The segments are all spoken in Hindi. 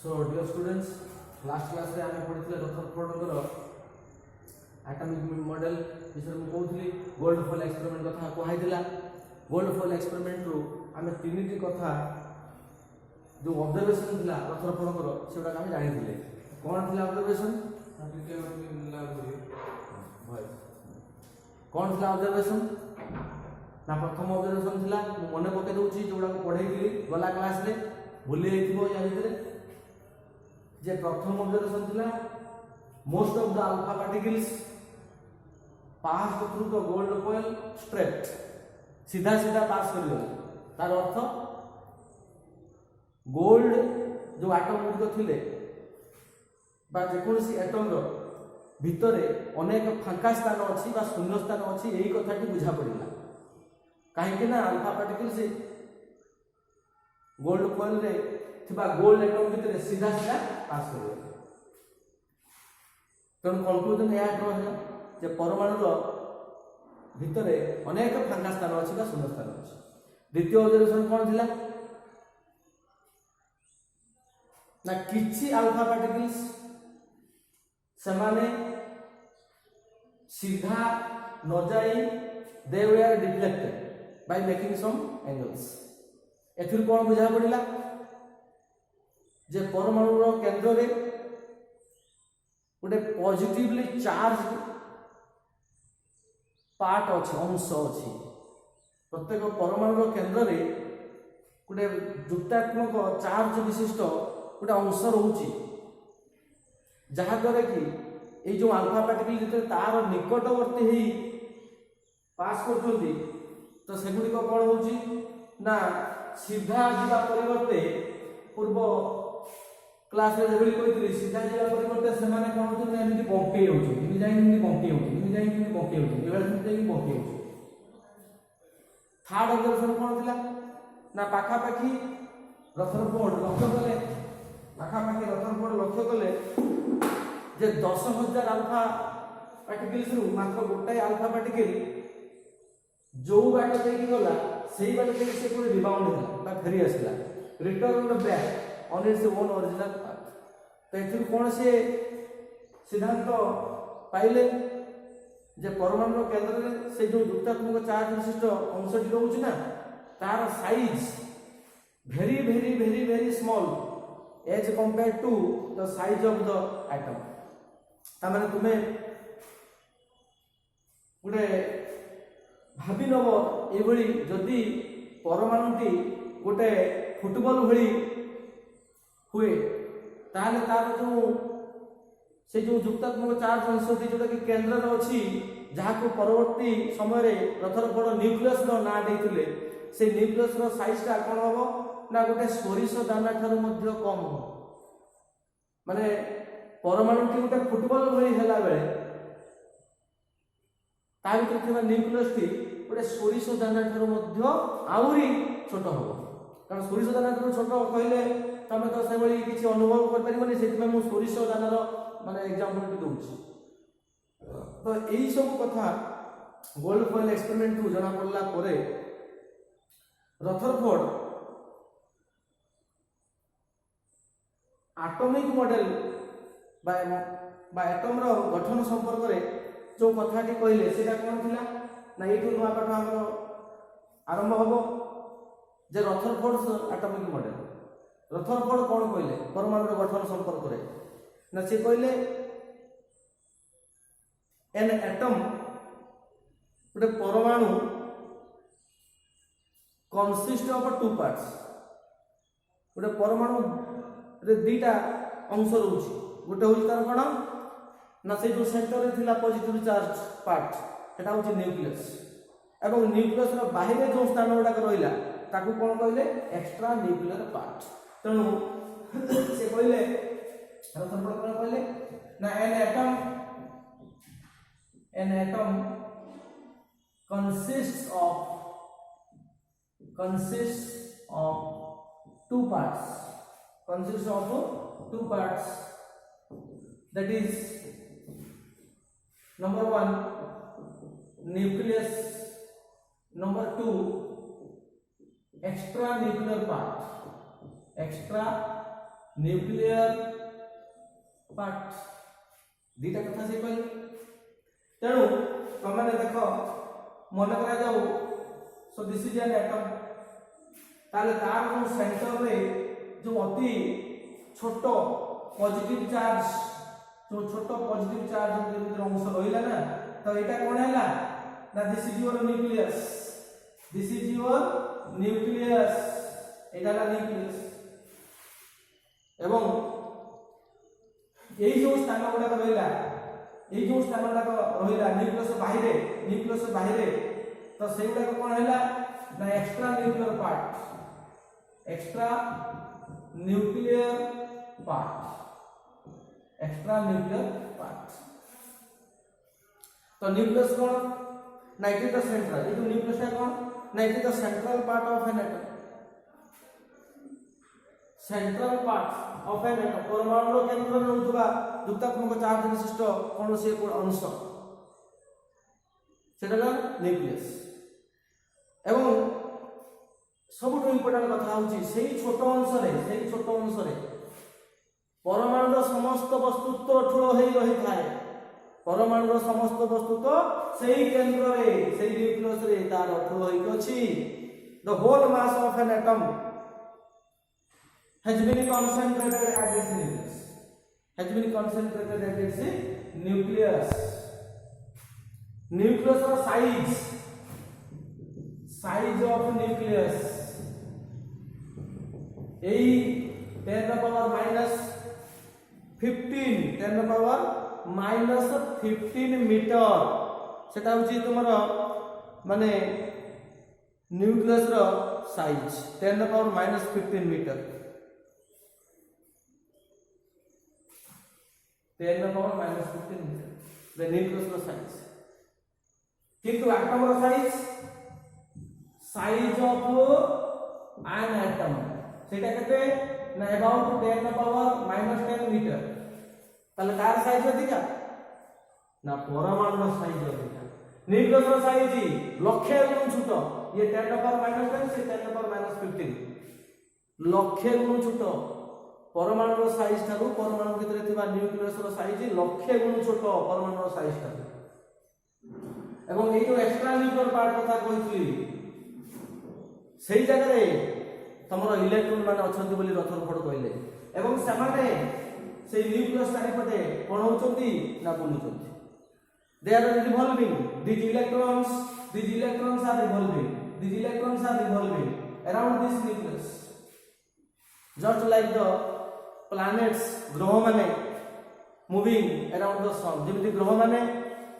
So dear students, last class रे आमे पढिथिले रथरफोर्डर एटॉमिक मॉडल विषय में कहउथली गोल्ड फॉल एक्सपेरिमेंट कथा कहैतिला। गोल्ड फॉल एक्सपेरिमेंट रो आमे तीनटी कथा जो ऑब्जर्वेशन थिला रथरफोर्डर सेटा आमे जानिथिले। कोन थिला ऑब्जर्वेशन? कोन थिला ऑब्जर्वेशन? ना प्रथम ऑब्जर्वेशन थिला मने पके दउची जोडा को पढैतिली गला क्लास रे भूली जाइथिबो या भितरे जे प्रथम ऑब्जर्वेशन थिला most of the alpha particles pass through the gold coil straight सीधा सीधा पास कर गला। तार अर्थ गोल्ड जो एटम गुड थिले बा जे कोनसी एटम रो भितरे अनेक फांका स्थान अछि बा शून्य स्थान अछि एही कथाटी बुझा पड़िला। काहे कि ना अल्फा पार्टिकल्स गोल्ड कॉइल रे थिबा गोल्ड एटम भितरे सीधा सीधा पास कर गला। तन कंक्लूजन या रहला जे परमाणु रो भितरे अनेक फांका स्थान अछि बा शून्य स्थान अछि। द्वितीय ऑब्जर्वेशन कोन थिला ना किछि अल्फा पार्टिकल्स समाने सीधा न जाई they were deflected by making some angles. एथिर कोन बुझा पड़िला जे परमाणु रो केंद्र रे गोटे पॉजिटिवली चार्ज पार्ट अछि अंश अछि। प्रत्येक परमाणु रो केंद्र रे गोटे जुक्तात्मक चार्ज विशिष्ट गोटे अंश रहउची जहा करे कि ए जो अल्फा पार्टिकल जते तार निकटवर्ती ही पास करथुंती तो सेगुडी को कोन होउची ना सीधा जीवा परिवर्ते पूर्व क्लास रे जेबली कहितली सीधा जीवा परिवर्ते से माने कोन होउची ना एमिति बंके होउची इनि जाई इनि बंके होउची इनि जाई इनि बंके होउची एबा से जाई बंके होउची। थर्ड ऑब्जर्वेशन कोन थिला ना पाखा पाखी रथरफोर्ड लक्ष्य कले पाखा पाखी रथरफोर्ड लक्ष्य कले जे 10,000 अल्फा पार्टिकल्स रु मात्र गोटाई अल्फा पार्टिकल जो बाट देकी गला सेही बाट देकी से कोन रिबाउंड होला बा फेरी आसला return back on its own original path. तो एथुर कोन से सिद्धांत पाइले जे परमाणु केंद्र रे से जो जुक्तात्मक चार्ज विशिष्ट अंशटी रहउची ना तार size very very very very small as compared to the size of the atom। तामाने तुमे गुडे भाबी नब एभली जदि परमाणुटी गोटे फुटबॉल भली हुए ताले तार जो से जो जुक्तात्मक चार्ज अंशटी जोटा कि केंद्र रे अछि जहा को परवर्ती समय रे रथरफोर्ड न्यूक्लियस रो ना देथिले से न्यूक्लियस रो साइज ता कोन होबो ना गोटे सोरिष दाना ठारू मध्य कम हो माने परमाणु की गोटे फुटबॉल भली हैला बेले ता भीतर थिबा न्यूक्लियस टी गोटे सोरिष दाना ठारू मध्य आउरी छोट हो। कारण सोरिष दाना ठारू छोट कहले तमे तो से भली किछि अनुभव कर परिबनी सेति मु सोरिष दानार माने एग्जांपल टी दउछि। तो एही सब कथा गोल्ड फॉइल एक्सपेरिमेंट रू जना पड़ला परे रथरफोर्ड एटॉमिक मॉडल बा एटम रो गठन संपर्क रे जो कथाटी कहले सेटा कोन थिला ना एठु नुवा पाठ हमरो आरंभ होबो जे रथरफोर्ड एटॉमिक मॉडल। रथरफोर्ड कोन कहले परमाणु रो गठन संपर्क रे ना से कहले एन एटम गोटे परमाणु कंसिस्ट ऑफ टू पार्ट्स। गोटे परमाणु रे दीटा अंश रहउची गोटे होई तार कोन ना से जो सेंटर रे थिला पॉजिटिव चार्ज पार्ट सेटा होची न्यूक्लियस एवं न्यूक्लियस रो बाहिरे जो स्थान उडा रहिला ताकू कोन कहले एक्स्ट्रा न्यूक्लियर पार्ट। तनु से कहले रथरफोर्ड कोन कहले ना an atom consists of two parts that is number 1 nucleus, number 2 extra nuclear part nuclear part दीटा कथा से कहले तेणु तुमने देख मन करा जाऊ सो दिस इज एन एटम ताले तार जो सेंटर रे जो अति छोट पॉजिटिव चार्ज जो छोट पॉजिटिव चार्ज जो अंश रहिला ना तो एटा कोन हैला ना this is your nucleus this is your nucleus Etah La nucleus एवं यही जो स्थान गुड़ा रहिला ये जो स्थान गुड़ा रहिला न्यूक्लियस बाहिरे तो से गुड़ा कोन हैला ना extra nuclear part extra nuclear part तो न्यूक्लियस कोन ना इट इज द सेंट्रल ये जो न्यूक्लियस है कोन ना it is the central part of an atom central part of an atom परमाणु केंद्र में रहउतबा युक्तात्मक चार्ज विशिष्ट कोन से अंश सेटा न्यूक्लियस एवं सबुठ इम्पोर्टेंट कथा होची सेही छोट अंश रे परमाणुर समस्त वस्तुत्व ठूल होई रही थाए परमाणुर समस्त वस्तुत्व सेही केंद्र रे सेही न्यूक्लियस रे तार ठूल होई अछि the whole mass of an atom has been concentrated at its nucleus nucleus or size of nucleus 10 the power minus 15 metre सेटा होची तुमरो माने न्यूक्लियस रो size 10 the power minus 15 metre 10 the power minus 15 metre the nucleus रो साइज किंतु एटम रो साइज ऑफ an atom सेटा केते ना about 10 the power minus 10 metre ताले कार साइज अधिका ना परमाणु रो साइज अधिका न्यूक्लियस रो साइज लक्ष्य गुण छोट ये 10 the power minus 10 से 10 the power minus 15 लक्ष्य गुण छोट परमाणु रो साइज थारु परमाणु भितरे थिबा न्यूक्लियस रो साइज लक्ष्य गुण छोट परमाणु रो साइज थारु एवं ए जो एक्स्ट्रा न्यूक्लियर पार्ट कथा कहितली सेही जगह रे तमरो इलेक्ट्रॉन माने अछंती बोली रथरफोर्ड कहले एवं समाने से न्यूक्लियस चारिपटे कोन होचंती ना बुलुचंती they are revolving these electrons are revolving around this nucleus just like the planets ग्रह माने मूविंग अराउंड द सन जेमिति ग्रह माने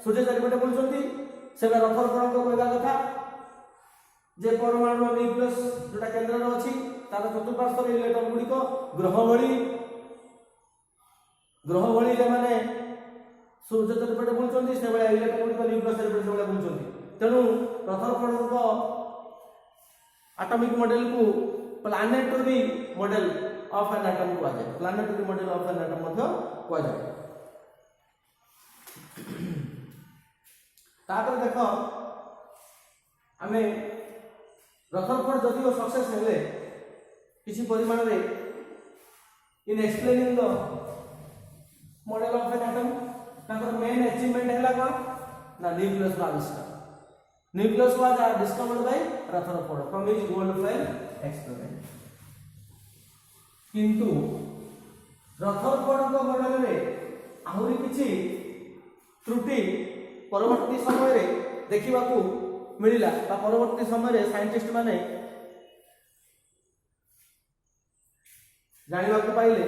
सूर्य चारिपटे बुलुचंती सेबे रथरफोर्ड को कहबा कथा जे परमाणु न्यूक्लियस जोटा केंद्र रे अछि तार चतुर्पार्श्व रे इलेक्ट्रॉन गुडी को ग्रह भली जे माने सूर्य चारिपटे बुलुचंती सेबे इलेक्ट्रॉन गुडी को न्यूक्लियस चारिपटे सेबे बुलुचंती तेनु रथरफोर्ड को एटॉमिक मॉडल को planetary model of an atom को आजे planetary model of an atom मध्य को आजे तापर देखो हमें रथरफोर्ड जदिओ सक्सेस हेले किसी परिमाण रे in explaining the model of an atom तापर मेन अचीवमेंट हैला कोन ना न्यूक्लियस का आविष्कार nucleus was discovered by Rutherford from his gold foil experiment किंतु रथरफोर्ड को मॉडल रे आहुरी किछि त्रुटि परवर्ती समय रे देखिबा को मिलिला बा परवर्ती समय रे साइंटिस्ट माने जानिबा को पाइले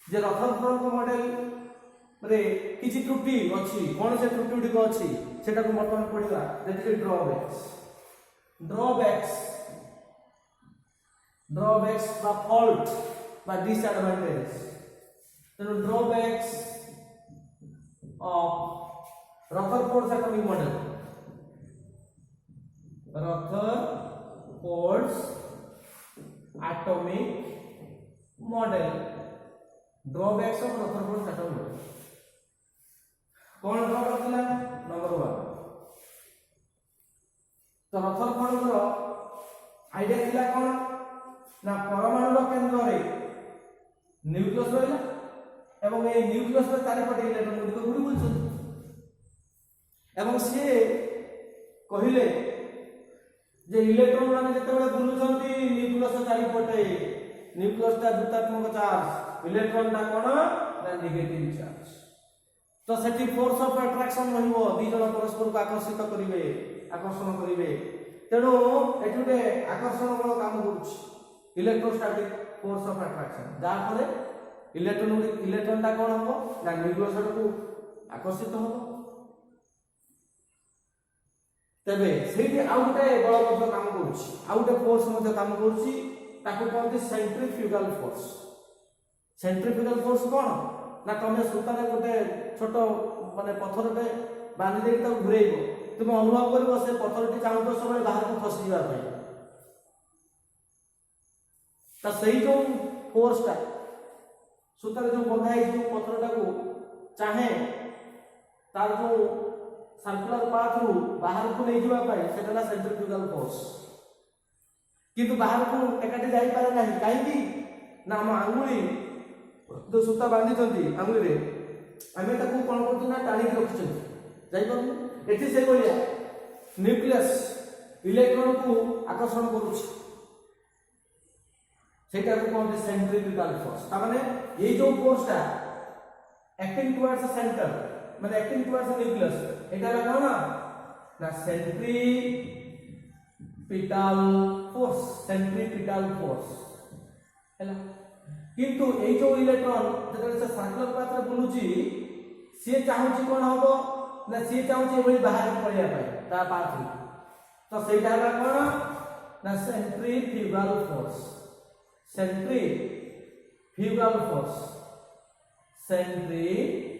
जे रथरफोर्ड को मॉडल रे किछि त्रुटि अछि कोन से त्रुटि को अछि सेटा को बर्तमान पढिबा दैट इज ड्रॉबैक्स बा फॉल्ट बा डिसएडवांटेज तो drawbacks of Rutherford atomic model Rutherford's atomic model drawbacks of Rutherford's atomic model कौन ड्रॉबैक थिला नंबर 1 तो रथरफोर्ड रो आईडिया थिला कोन ना परमाणु केंद्र रे न्यूक्लियस रहिला एवं ए न्यूक्लियस रे चारिपटे इलेक्ट्रॉन गुडिक घुरी बुलछन एवं से कहिले जे इलेक्ट्रॉन माने जेतेबेले बुलुछंती न्यूक्लियस चारिपटे न्यूक्लियस ता द्वितात्मक चार्ज इलेक्ट्रॉन ता कोन ना नेगेटिव चार्ज तो सेठी फोर्स ऑफ अट्रैक्शन रहिबो दी जण परस्पर को आकर्षित करिवे आकर्षण करिवे तेणु एठुटे आकर्षण बल काम करूछ इलेक्ट्रोस्टैटिक फोर्स ऑफ अट्रैक्शन जा परे इलेक्ट्रॉन ता कोन हो ना न्यूक्लियस को आकर्षित हो तबे सेठी आउ गोटे बल मध्य काम करूछ आउ गोटे फोर्स मध्य काम करूछ ताको कहते सेंट्रीफ्यूगल फोर्स सेंट्रीफ्यूगल फोर्स कोन ना तमे सुतारे गोटे छोट माने पत्थरटे बांधी दे त घुरेइबो तुम अनुभव करबो से पत्थरटी चाहुतो समय बाहर को खसी जा पाए ता सही जो फोर्स ता सुतारे जो बंधाई जो पत्थरटा को चाहे तार जो सर्कुलर पाथ रु बाहर को नहीं जीवा पाए सेटा सेंट्रीफ्यूगल फोर्स किंतु बाहर को एकाटी जाई पारे नाही काईकी ना हम आंगुली जो सूता बांधी छंती आंगुली रे आमे ताकू कोन करतु ना टाणी के रखिछंती जाई पारु एठी से बोलिया न्यूक्लियस इलेक्ट्रॉन को आकर्षण करूछ सेटा को कहते सेंट्रीफ्यूगल फोर्स ता माने ये जो फोर्स ता एक्टिंग टुवर्ड्स द सेंटर माने एक्टिंग टुवर्ड्स द न्यूक्लियस एटा ला कोन ना सेंट्रीपिटल फोर्स हैला किंतु ए जो इलेक्ट्रॉन जतले से सर्कुलर पाथ रे बुलुची से चाहुची कोन हबो ना से चाहुची एभली बाहर पळिया पाए ता पाथ रे तो सेटा ला कोन ना सेंट्रीफ्यूगल फोर्स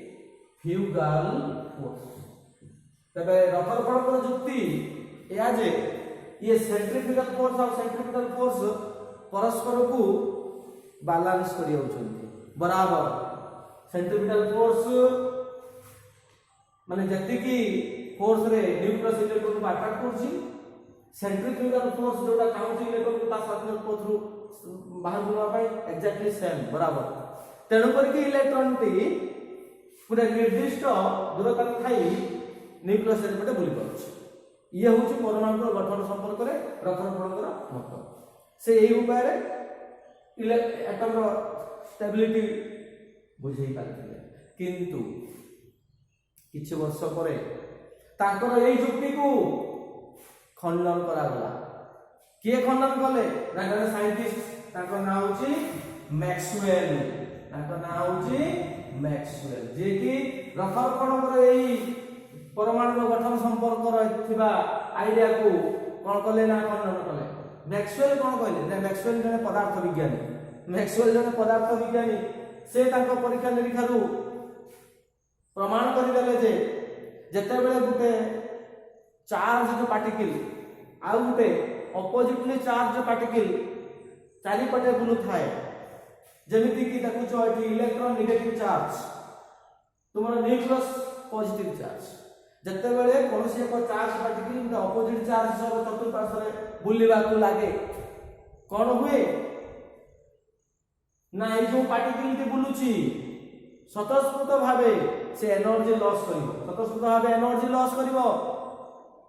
सेंट्रीफ्यूगल फोर्स तबे रथरफड़ जुक्ति या जे ये सेंट्रीफ्यूगल फोर्स और सेंट्रीपिटल फोर्स परस्पर को बैलेंस करी होउछंती बराबर सेंट्रीपिटल फोर्स माने जति की फोर्स रे न्यूक्लियस इलेक्ट्रॉन को अट्रैक्ट करछि सेंट्रीफ्यूगल फोर्स जोटा काउंटी इलेक्ट्रॉन को ता सर्कुलर पाथ रु बाहर बुलवा पाए एग्जैक्टली सेम बराबर तेणु करके इलेक्ट्रॉन टी पूरा निर्दिष्ट दूरता थाई न्यूक्लियस रे पटे बुली पाउछ ये होची परमाणु गठन संपर्क रे रथरफड़कर मत से एही उपाय रे एटम रो स्टेबिलिटी बुझेई पारथिले किंतु किछ वर्ष परे तांकर एही जुक्ति को खंडन करा गला के खंडन कले ना जने साइंटिस्ट तांकर नाम होची मैक्सवेल तांकर नाम होची मैक्सवेल जे कि रथरफड़कर एही परमाणु गठन संपर्क रहिथिबा आईडिया को कोन कले ना खंडन कले मैक्सवेल कोन कहले ना मैक्सवेल जने पदार्थ विज्ञानी मैक्सवेल जने पदार्थ विज्ञानी से तांको परीक्षा निरीक्षा रु प्रमाण करि देले जे जते बेले गुटे चार्ज जो पार्टिकल आ गुटे अपोजिटली चार्ज पार्टिकल चारि पटे बुलु थाए जेमिति कि देखु छ एठी इलेक्ट्रॉन नेगेटिव चार्ज तुमर न्यूक्लियस पॉजिटिव चार्ज जते बेले कोनसी एक चार्ज पार्टिकल गुटे अपोजिट चार्ज सब चतुर्पार्श्व रे बुलिबा को लागे कोन हुए ना ए जो पार्टिकल के बुलुची स्वतःस्फूर्त भावे से एनर्जी लॉस करिवो स्वतःस्फूर्त भावे एनर्जी लॉस करिवो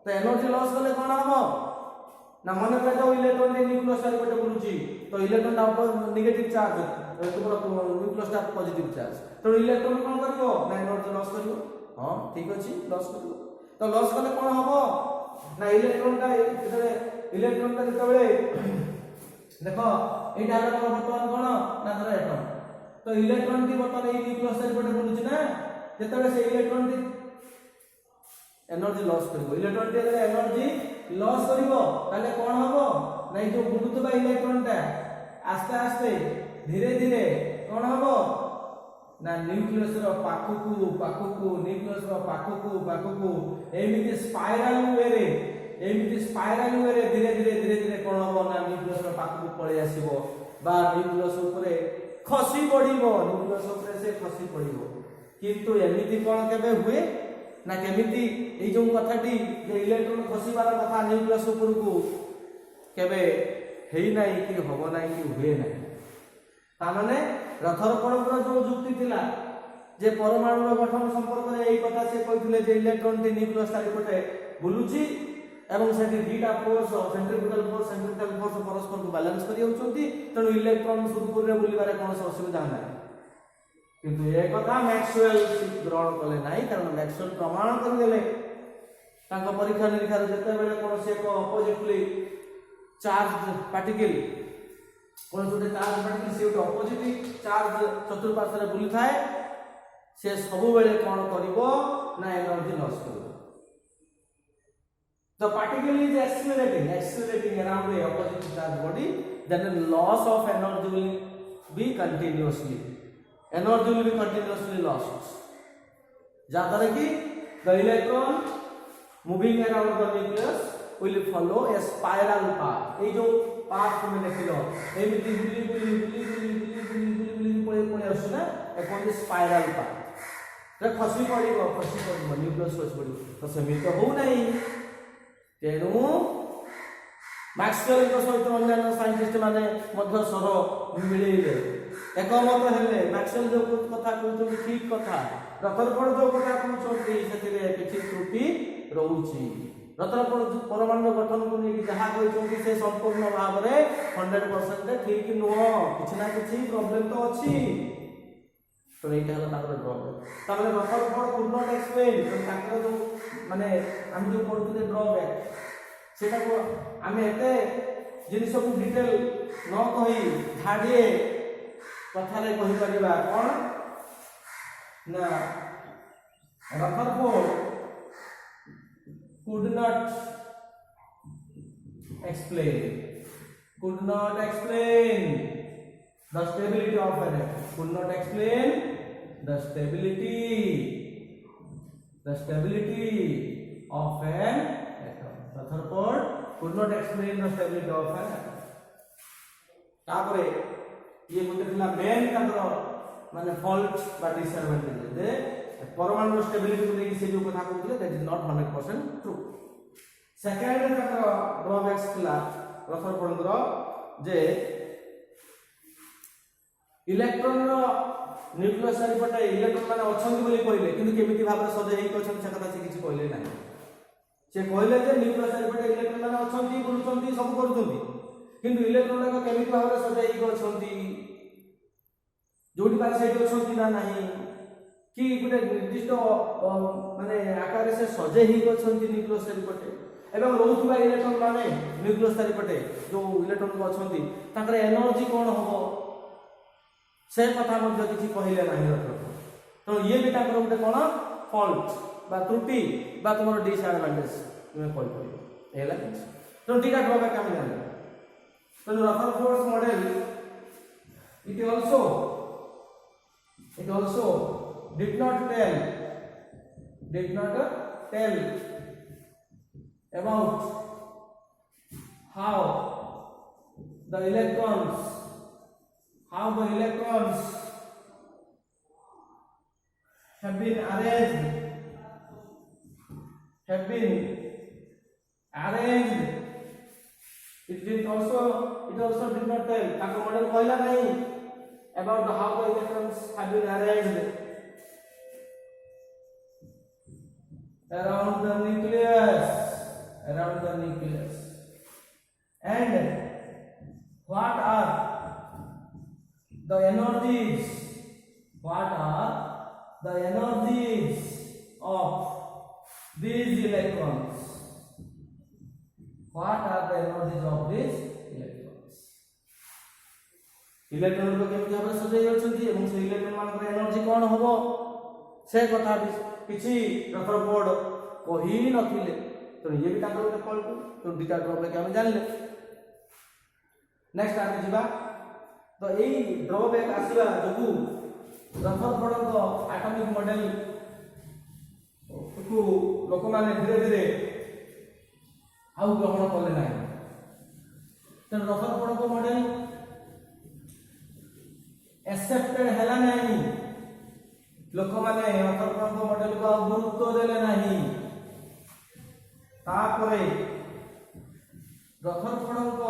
तो एनर्जी लॉस कले कोन हबो ना मन करे जो इलेक्ट्रॉन ने न्यूक्लियस साइड पटे बुलुची तो इलेक्ट्रॉन ता नेगेटिव चार्ज तुमरा न्यूक्लियस ता पॉजिटिव चार्ज तो इलेक्ट्रॉन कोन करिवो ना एनर्जी लॉस करिवो हां ठीक अछि लॉस करिवो तो लॉस कले कोन हबो ना इलेक्ट्रॉन का इलेक्ट्रॉन का जतबेले देखो एटा रो बर्तमान कोन ना धर एटम तो इलेक्ट्रॉन की बर्तमान ए न्यूक्लियस साइड पटे बुलुची ना जतबेले से इलेक्ट्रॉन की एनर्जी लॉस करिवो इलेक्ट्रॉन टी अगर एनर्जी लॉस करिवो ताले कोन हबो नै जो बुलुतबा इलेक्ट्रॉन ता आस्ते आस्ते धीरे धीरे कोन हबो ना न्यूक्लियस रो पाखुकु न्यूक्लियस रो पाखुकु एमिति स्पाइराल वे रे धीरे धीरे कोन हबो ना न्यूक्लियस रो पाखुकु पळे आसीबो बा न्यूक्लियस ऊपर खसी पड़िबो न्यूक्लियस ऊपर से खसी पड़िबो किंतु एमिति कोन केबे हुए ना केमिति ए जो कथाटी जे इलेक्ट्रॉन खसीबार कथा न्यूक्लियस ऊपर को केबे हेई नाही कि हबो नाही कि हुए नाही तामाने रथरपणकर जो युक्ति थिला जे परमाणु गठन संपर्क में यही कथा से कहथिले जे इलेक्ट्रॉन टी न्यूक्लियस चारिपटे बुलुची एवं सेठी दुईटा फोर्स सेंट्रीफ्यूगल फोर्स परस्पर को बैलेंस करि होउचंती तेणु इलेक्ट्रॉन सुरपुर रे बुलिबारे कोन असुविधा नाही किंतु ए कथा मैक्सवेल ग्रहण कले नाही कारण मैक्सवेल प्रमाण कर देले तांका परीक्षा निरीक्षा जते बेले कोन से को अपोजिटली चार्ज पार्टिकल कोन जोटे चार्ज पार्टिकल से अपोजिट चार्ज चतुर्पार्श्व रे बुली थाए से सब बेले कोन करिवो ना एनर्जी लॉस करिवो the particle is accelerating around the opposite charge body then the loss of energy will be continuously lost jadare ki the electron moving around the nucleus will follow a spiral path ei jo path तुम देखिलो एमिति बुली पळे आसुना ए कोन स्पाइरल पाथ त खसी पड़िबो न्यूक्लियस खसी पड़िबो तो सेमिति हो नाही तेणु मैक्सवेल सहित अन्य साइंटिस्ट माने मध्य स्वर मिलेइले एकमत हेले मैक्सवेल जो कथा कहउछन ठीक कथा रथरपण जो कथा कहउछन सेतिरे किछि त्रुटि रहउछि रथरपण परमाणु गठन को नै जहा कहउछन से संपूर्ण भाव रे 100% ठीक नुह किछि ना किछि प्रॉब्लम तो अछि तो एटा हला ताकर ड्रॉबैक तापर रथरपण कुड नॉट एक्सप्लेन तो ताकर जो माने हम जो पढुते ड्रॉबैक सेटा को आमे एते जिनिस को डिटेल न कहि झाडिए कथा रे कहि परिबा कोन ना रथरफोर्ड could not explain the stability of an atom could not explain the stability of an atom Rutherford could not explain the stability of an atom तापरे ये गोटे थिला मेन ताकर माने फॉल्ट बा डिसएडवांटेज जे परमाणु स्टेबिलिटी को लेके से जो कथा कहउले that is not 100% true second ताकर ड्रॉबैक्स थिला रथरफोर्ड जे इलेक्ट्रॉन रो न्यूक्लियस चारिपटे इलेक्ट्रॉन माने अछंती बोली कहले किंतु केमिति भाबरे सजे हेइ कहछन से कथा से किछि कहले नाही से कहले जे न्यूक्लियस चारिपटे इलेक्ट्रॉन माने अछंती बुलुचंती सब करूचंती किंतु इलेक्ट्रॉन को केमिति भाबरे सजे हेइ कहछंती जोडी पारे सेठी अछंती ना नाही कि गुटे निर्दिष्ट माने आकार से सजे हेइ कहछंती न्यूक्लियस चारिपटे एवं रोहुतबा इलेक्ट्रॉन माने न्यूक्लियस चारिपटे जो इलेक्ट्रॉन को अछंती ताकर एनर्जी कोन होबो से कथा मध्य किछि कहिले नाही रथरफोर्ड तो ये भी ताकर गुटे कोन फॉल्ट बा त्रुटि बा तुमर डिसएडवांटेज तुमे कहि परिबो एला किछि तो दीटा ड्रॉबैक आमे जानि तो रथरफोर्ड model it also did not tell about how the electrons have been arranged it also did not tell ताको मॉडल कहला नहीं about how the electrons have been arranged around the nucleus and what are the energies of these electrons electron को केमि भाबे सजाई होचंती एवं से इलेक्ट्रॉन मान को एनर्जी कोन होबो से कथा किछि रथरफोर्ड कहि नथिले तो ये भी ताकर एक फॉल्ट तो दुटा ड्रॉबैक हम जानले नेक्स्ट आगे जिबा तो एई ड्रॉबैक आसीबा जगु रथरफोर्ड को एटॉमिक मॉडल को लोक माने धीरे धीरे आउ ग्रहण करले नाही तो रथरफोर्ड को मॉडल एक्सेप्टेड हैला नहीं लोक माने रथरफोर्ड को मॉडल को गुरुत्व देले नहीं तापरे रथरफोर्ड को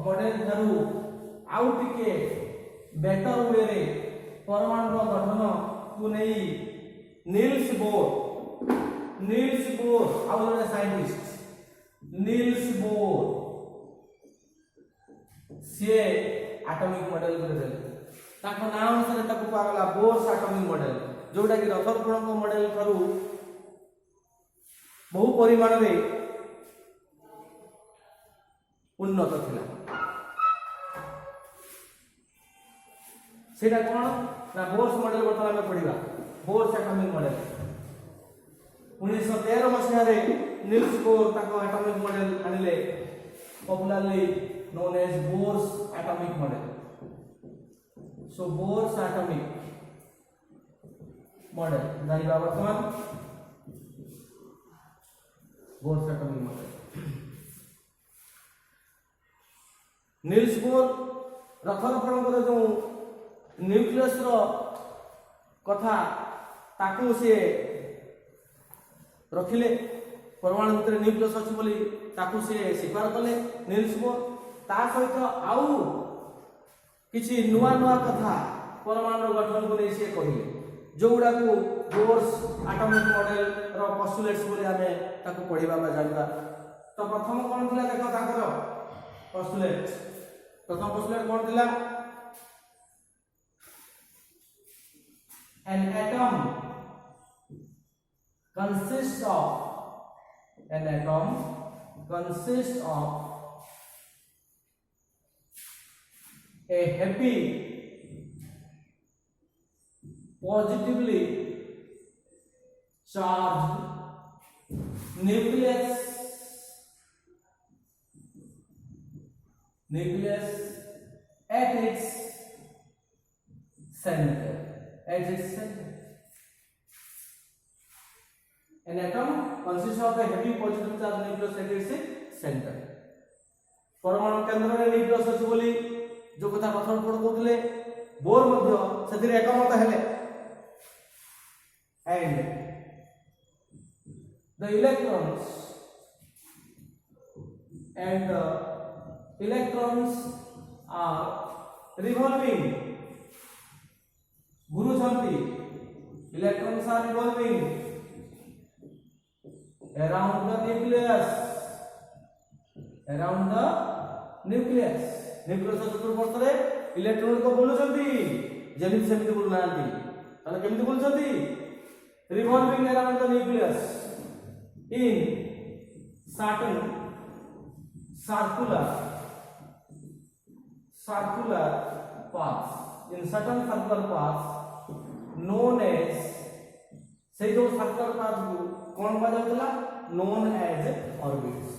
मॉडल थारु आउ टिके बेटर वे रे परमाणु गठन को नहीं नील्स बोर आउ जने साइंटिस्ट नील्स बोर से एटॉमिक मॉडल करदेले ताको नाम अनुसार ताको पागला बोर्स एटॉमिक मॉडल जोटा कि रथरफोर्ड को मॉडल करू बहु परिमाण रे उन्नत थिला सेटा कोन ना बोर्स मॉडल वर्तमान में पढ़िबा बोर्स एटॉमिक मॉडल 1913 मसीहा रे नील्स बोर ताको एटॉमिक मॉडल आनिले popularly known as Bohr's atomic model. So Bohr's atomic model जानिबा वर्तमान Bohr's atomic model Niels Bohr Rutherford जो न्यूक्लियस रो कथा ताकू से रखिले परमाणु भितर न्यूक्लियस अछि बोली ताकू से स्वीकार कले नील्स बोर ता सहित आउ किछि नुआ नुआ कथा परमाणु गठन को नै से कहिले जोउडा को बोर्स एटॉमिक मॉडल रो पोस्टुलेट्स बोली आमे ताकू पढिबा बा जानिबा तो प्रथम कोन थिला देखो ताकर पोस्टुलेट प्रथम पोस्टुलेट कोन थिला an atom consists of a happy positively charged nucleus at its center. An atom consists of a heavy positive charge nucleus at its center. परमाणु केंद्र रे न्यूक्लियस अछि बोली जो कथा रथरफोर्ड कहउतले बोर मध्य सेतिर एकमत हेले and the electrons are revolving Guru Shanti electrons are revolving around the nucleus चतुर्पार्श्व रे इलेक्ट्रॉन को बोलुछंती जेमिति सेमिति बोलु नांती ताले केमिति बोलुछंती revolving around the nucleus in certain circular paths known as से जो सर्कुलर पाथ को कौन बजाउतला known as orbits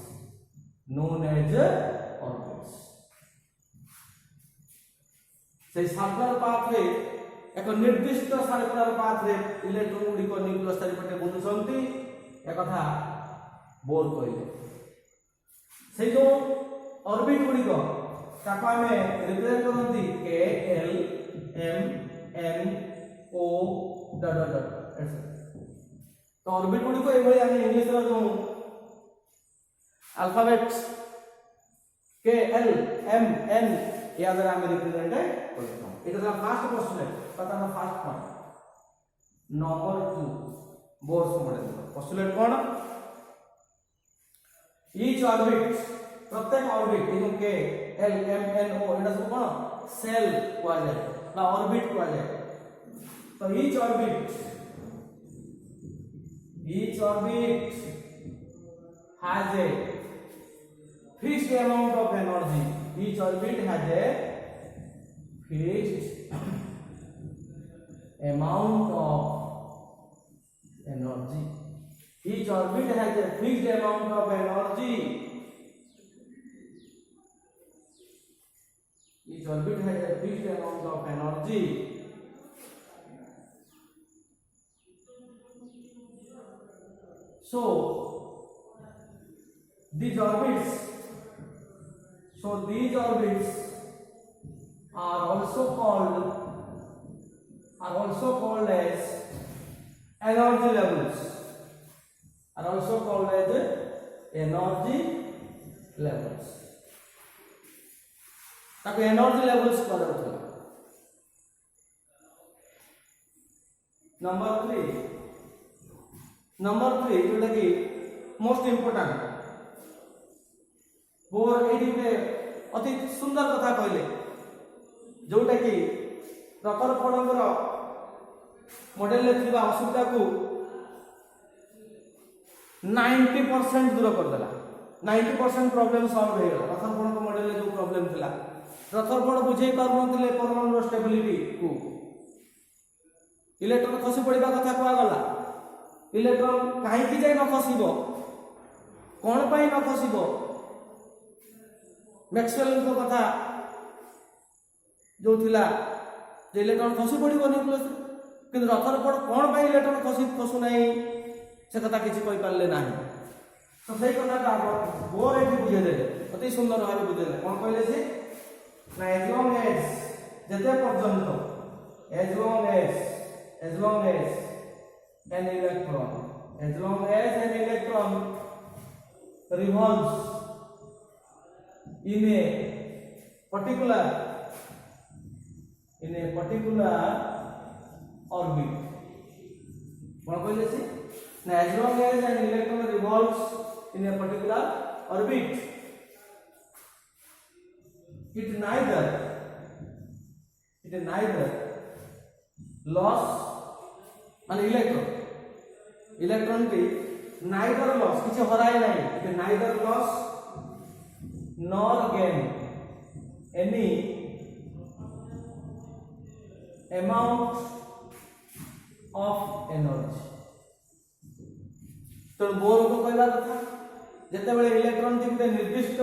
से सर्कुलर पाथ रे एक निर्दिष्ट सर्कुलर पाथ रे इलेक्ट्रॉन गुडी को न्यूक्लियस चारिपटे बुलुछंती एक कथा बोर कहिले से जो ऑर्बिट गुडी को ताको हमें रिप्रेजेंट करंती K L M N O dot तो ऑर्बिट गुडी को एभली हम इंग्लिश रो जो अल्फाबेट के एल एम एन या द्वारा हम रिप्रेजेंट करता हूं it is the first postulate पता ना first point number 2 Bohr's model postulate कोन ईच ऑर्बिट प्रत्येक ऑर्बिट इनु के एल एम एन ओ एटा सब कोन सेल कोआ जाय ना ऑर्बिट कोआ जाय तो each orbit has a fixed amount of energy each orbit has a fixed amount of energy each orbit has a fixed amount of energy each orbit has a fixed amount of energy so these orbits are also called as energy levels ताको एनर्जी लेवल्स कहला नंबर 3 जोटा कि मोस्ट इंपोर्टेंट बोर ये अति सुंदर कथा कहले जोटा कि रतरफड़ मॉडल में असुविधा को 90% दूर करदेला 90% प्रॉब्लम सॉल्व हो गला रतरफड़ मॉडल में जो प्रॉब्लम थिला रतरफड़ बुझे पार नथिले परमाणु स्टेबिलिटी को इलेक्ट्रॉन खसी पड़िबा कथा कुआ गला इलेक्ट्रॉन काहे कि जाय न खसीबो कोन पई न खसीबो मैक्सवेल को कथा जो थिला जे इलेक्ट्रॉन खसी पड़िबो न्यूक्लियस किंतु रतरफड़ कोन पई इलेक्ट्रॉन खसु नाही से कथा किसी कहि पारले नाही तो सही कथा बोर एठी बुझे देले अति सुंदर भाबे बुझे देले कोन कहले से ना एज लॉन्ग एज जते पर्यंत as long as an electron revolves in a particular orbit कौन कहले से ना as long as an electron revolves in a particular orbit it neither loss माने इलेक्ट्रॉन की नाइदर लॉस किसी हराए नहीं it neither loss nor gain any amount of energy तो बोर को कहला कथा जते बेले इलेक्ट्रॉन की गोटे निर्दिष्ट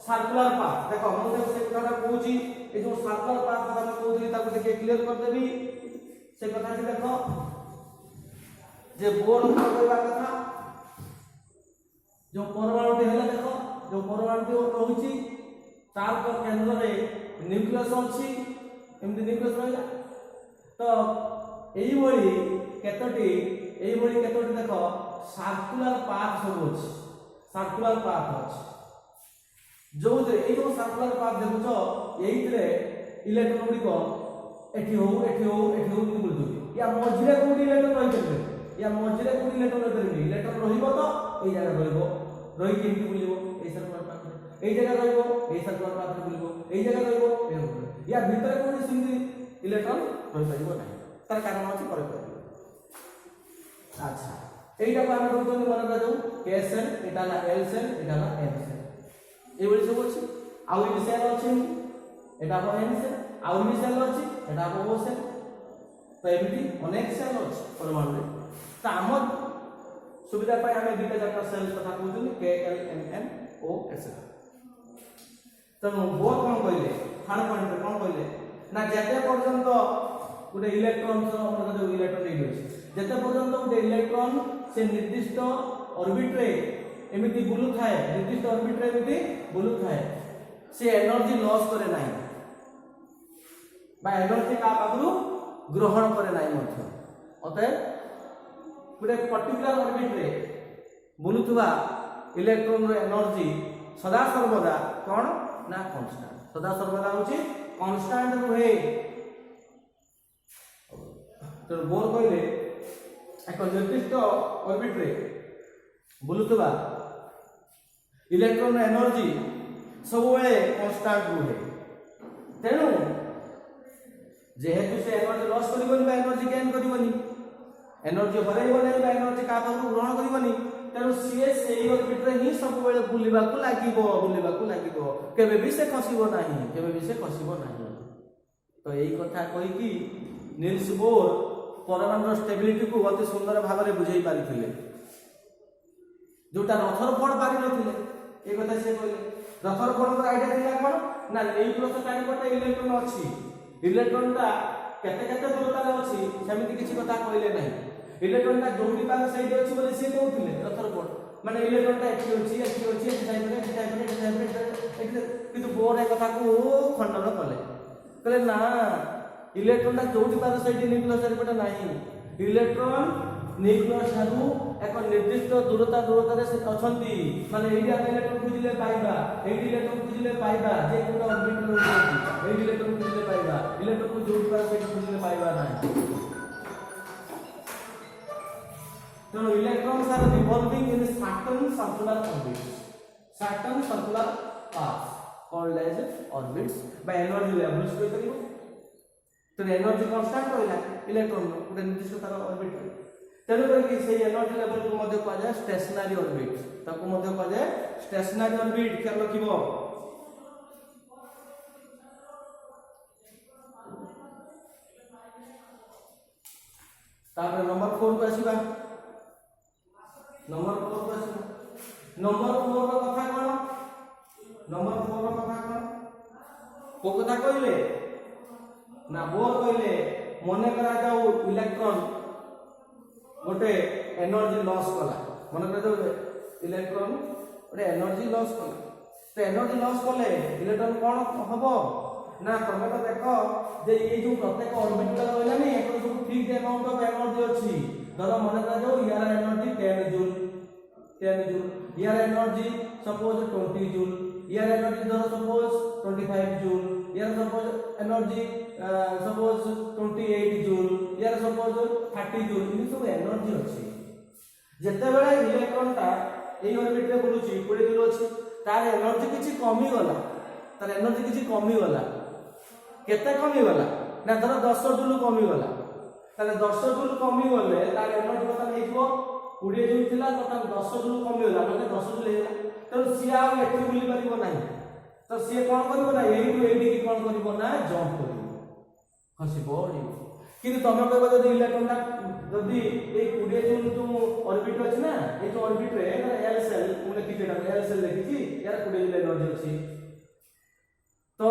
सर्कुलर पाथ देखो मु से कथा कहूची ए जो सर्कुलर पाथ कथा कहूची ताको देखिए क्लियर कर देबी से कथा जी देखो जे बोर कहला कथा जो परमाणुटी हैला देखो जो परमाणुटी रहुची तार को केंद्र रे न्यूक्लियस अछि एमती न्यूक्लियस रहला तो एई भली केतोटी देखो सर्कुलर पाथ सब अछि सर्कुलर पाथ अछि जो ए जो सर्कुलर पाथ देखुछो एइतरे इलेक्ट्रॉन को एठी हो बुलदु या मझिरे कोडी इलेक्ट्रॉन रहितबे या मझिरे कोडी इलेक्ट्रॉन रहितबे इलेक्ट्रॉन रहिबो तो एई जगह रहिबो रहि केमति बुलिबो एई सर्कुलर पाथ एई जगह रहिबो एई सर्कुलर पाथ बुलिबो एई जगह रहिबो या भीतर कोडी सिंगल इलेक्ट्रॉन रहि परिबो नाही तार कारण अछि पर अच्छा एइटा को हम कहउछन मन राजो k सेल एटा ला l सेल एटा ला n सेल ए बळी सब अछि आउ इ सेल अछि एटा को n सेल आउ भी सेल अछि एटा को ओ सेल तो एमिति अनेक सेल अछि परमाणु रे त आम सुविधा पाई हमें दुटा चारटा सेल कथा कहउछन k l m n o s तो बोर कोन कहले थर्ड पॉइंट कोन कहले ना जते पर्यंत गोटे इलेक्ट्रॉन जो इलेक्ट्रॉन रेडी अछि जते पर्यंत गोटे इलेक्ट्रॉन से निर्दिष्ट ऑर्बिट रे एमिति बुलु थाए निर्दिष्ट ऑर्बिट रे एमिति बुलु थाए से एनर्जी लॉस करे नाही बा एनर्जी का पाखरु ग्रहण करे नाही मध्य अतः गोटे पर्टिकुलर ऑर्बिट रे बुलुथुवा इलेक्ट्रॉन रो एनर्जी सदा सर्वदा कोन ना कांस्टेंट सदा सर्वदा होची कांस्टेंट रहे तो बोर कहले एक निर्दिष्ट ऑर्बिट रे बुलुथुवा इलेक्ट्रॉन एनर्जी सब बेले कांस्टेंट रहे तेनु जेहेतु से एनर्जी लॉस करिवनी बा एनर्जी गेन करिवनी एनर्जी हरैबो नै बा एनर्जी का पाखरु ग्रहण करिवनी तेनु सीए सेही ऑर्बिट रे ही सब बेले बुलिबा को लागिबो केबे भी से खसिबो नाही तो एई कथा कहि कि नील्स बोर परमाणु स्टेबिलिटी को अति सुंदर भाव में बुझाई पारिथिले जोटा रथरफोर्ड पारि नथिले ए कथा से कहले रथरफोर्ड को आइडिया दिला कोन ना न्यूक्लियस चारिपटे इलेक्ट्रॉन अछि इलेक्ट्रॉन ता केते दूरता रे अछि सेमिति किछि कथा कहले नै इलेक्ट्रॉन ता जोडी पाग सही अछि बोले से कहउथिले रथरफोर्ड माने इलेक्ट्रॉन ता एठी किंतु बोर ए कथा को खंडन कले ना इलेक्ट्रॉन ता जोडी पाग सही न्यूक्लियस चारिपटे नाही इलेक्ट्रॉन न्यूक्लियस हारु एक निर्दिष्ट दूरता रे से अछंती माने एडी इलेक्ट्रॉन खुजिले पाइबा एडी इलेक्ट्रॉन खुजिले पाइबा जे कोन ऑर्बिट रे होती एडी इलेक्ट्रॉन खुजिले पाइबा इलेक्ट्रॉन को जोडी पाग सही खुजिले पाइबा नाही तेणु electrons are revolving in certain circular orbits, certain circular paths called as orbits by energy levels कोई करियो। तो एनर्जी कांस्टेंट रहला इलेक्ट्रॉन गोटे निर्दिष्ट तार ऑर्बिट, तेणु करके से एनर्जी लेवल को मध्य कहा जाए स्टेशनरी ऑर्बिट, ताको मध्य कहा जाए स्टेशनरी ऑर्बिट। क्या रखिबो तापर नंबर 4 को आसीबा। नंबर 4 को आसीबा। नंबर 4 रो कथा कोन? नंबर 4 रो कथा कोन? को कथा कहले ना बोर कहले मने करा जाऊ इलेक्ट्रॉन गोटे एनर्जी लॉस कला, मन करा जाऊ इलेक्ट्रॉन गोटे एनर्जी लॉस कला। तो एनर्जी लॉस कले इलेक्ट्रॉन कोन हबो ना तमे तो देखो जे ये जो प्रत्येक ऑर्बिट रहला नै एक जो फिक्स्ड अमाउंट ऑफ एनर्जी अछि। धरो मन करा जाऊ यार एनर्जी 10 जूल, 10 जूल, यार एनर्जी सपोज 20 जूल, यार एनर्जी धरो सपोज 25 जूल, यार सपोज एनर्जी सपोज 28 जूल, यार सपोज 30 जूल, इन सब एनर्जी अछि। जते बेले इलेक्ट्रॉन ता एई ऑर्बिट रे बुलुची 20 जूल अछि, तार एनर्जी किछि कमी गला, तार एनर्जी किछि कमी गला। केते कमी गला ना धरो 10 जूल कमी गला, ताले 10 जूल कमी गले तार एनर्जी कथा हेइबो 20 जूल थिला तो तार 10 जूल कमी गला म्हणजे 10 जूल हेला। तो सिया एठी बुली परिबो नाही, तो सिए कोन करिवो ना एई टू एडी की कोन करिवो ना जंप करिवो खसिबो नी। किंतु तमे कहबो जदी इलेक्ट्रॉन ता जदी ए 20 जूल जो ऑर्बिट अछि ना ए जो ऑर्बिट रे एल सेल मुने किछटा एल सेल देखिछि यार 20 जूल एनर्जी अछि। तो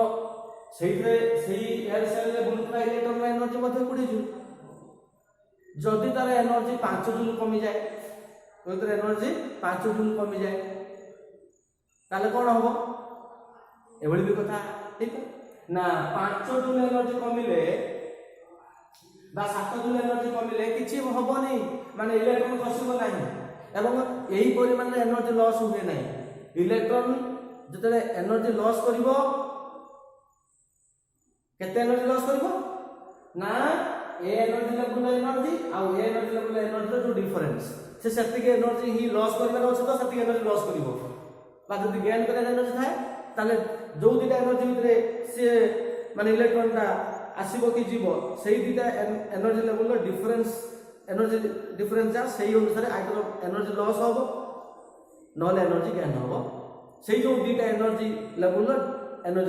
सेइरे सेई एल सेल ले बुलुता इलेक्ट्रॉन रा एनर्जी मध्ये 20 जूल। जदी तार एनर्जी 5 जूल कमी जाए, तो तार एनर्जी 5 जूल कमी जाए ताले कोन होबो एभली भी कथा ठीक ना। 5 जूल एनर्जी कमिले बा 7 जूल एनर्जी कमिले किछि होबो नै, माने इलेक्ट्रॉन खसिबो नाही एवं एही परिमाण एनर्जी लॉस हुए नाही। इलेक्ट्रॉन जतले एनर्जी लॉस करिवो केते एनर्जी लॉस करिवो ना ए एनर्जी लेवल एनर्जी आ ए एनर्जी लेवल एनर्जी जो डिफरेंस से सेतिक एनर्जी ही लॉस करबार अछि, तो सेतिक एनर्जी लॉस करिवो। बा जदी गेन करे एनर्जी थाए ताले जो दिटा एनर्जी भितरे से माने इलेक्ट्रॉन ता आसीबो कि जीवो सेही दिटा energy level difference energy difference जा सेही अनुसार आइदर एनर्जी लॉस होबो नले एनर्जी गेन होबो। सेही जो दिटा एनर्जी लेवल एनर्जी